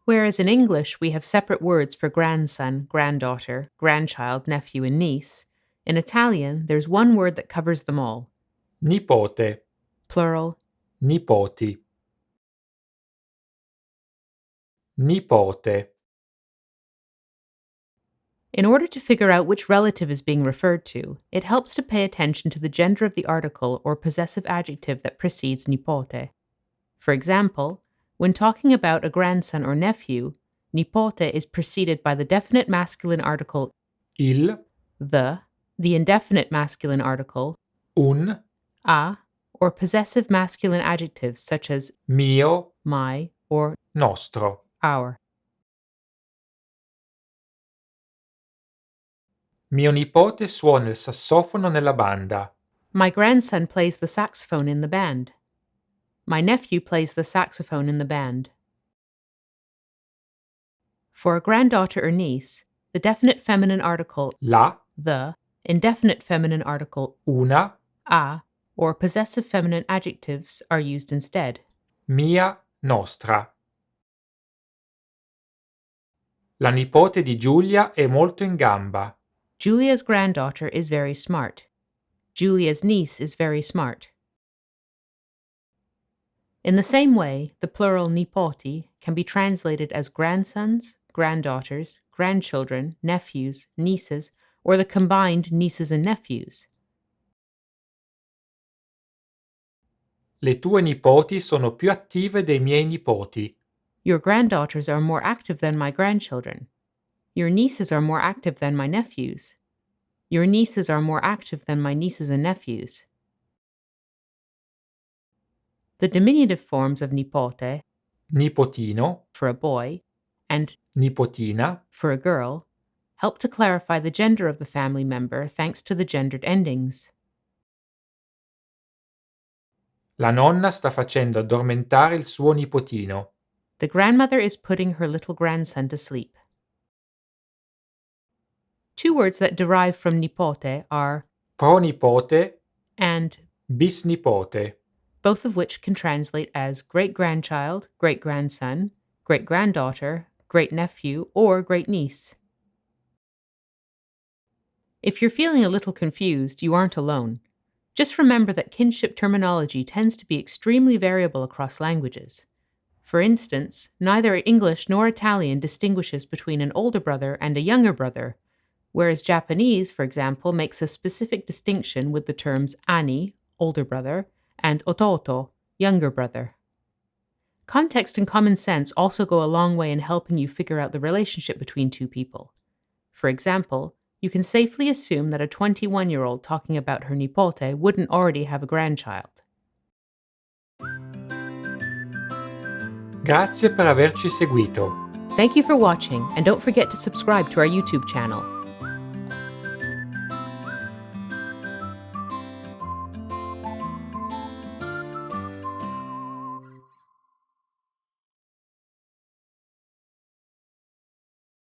Whereas in English we have separate words for grandson, granddaughter, grandchild, nephew, and niece, in Italian there's one word that covers them all. Nipote, Plural. nipoti. Nipote. In order to figure out which relative is being referred to, it helps to pay attention to the gender of the article or possessive adjective that precedes nipote. For example, when talking about a grandson or nephew, nipote is preceded by the definite masculine article Il, the indefinite masculine article un, a, or possessive masculine adjectives such as mio, my or nostro. our. Mio nipote suona il sassofono nella banda. My grandson plays the saxophone in the band. My nephew plays the saxophone in the band. For a granddaughter or niece, the definite feminine article La, the, indefinite feminine article una, a, or possessive feminine adjectives are used instead. mia, nostra. La nipote di Giulia è molto in gamba. Julia's granddaughter is very smart. Julia's niece is very smart. In the same way, the plural nipoti can be translated as grandsons, granddaughters, grandchildren, nephews, nieces, or the combined nieces and nephews. Le tue nipoti sono più attive dei miei nipoti. Your granddaughters are more active than my grandchildren. Your nieces are more active than my nephews. Your nieces are more active than my nieces and nephews. The diminutive forms of nipote, Nipotino, for a boy, and nipotina, for a girl, help to clarify the gender of the family member thanks to the gendered endings. la nonna sta facendo addormentare il suo nipotino. The grandmother is putting her little grandson to sleep. Two words that derive from nipote are Pronipote, and, bisnipote. both of which can translate as great-grandchild, great-grandson, great-granddaughter, great-nephew, or great-niece. If you're feeling a little confused, you aren't alone. Just remember that kinship terminology tends to be extremely variable across languages. For instance, neither English nor Italian distinguishes between an older brother and a younger brother, whereas Japanese, for example, makes a specific distinction with the terms ani, older brother, and ototo, younger brother. Context and common sense also go a long way in helping you figure out the relationship between two people. For example, you can safely assume that a 21-year-old talking about her nipote wouldn't already have a grandchild. Grazie per averci seguito. Thank you for watching, and don't forget to subscribe to our YouTube channel.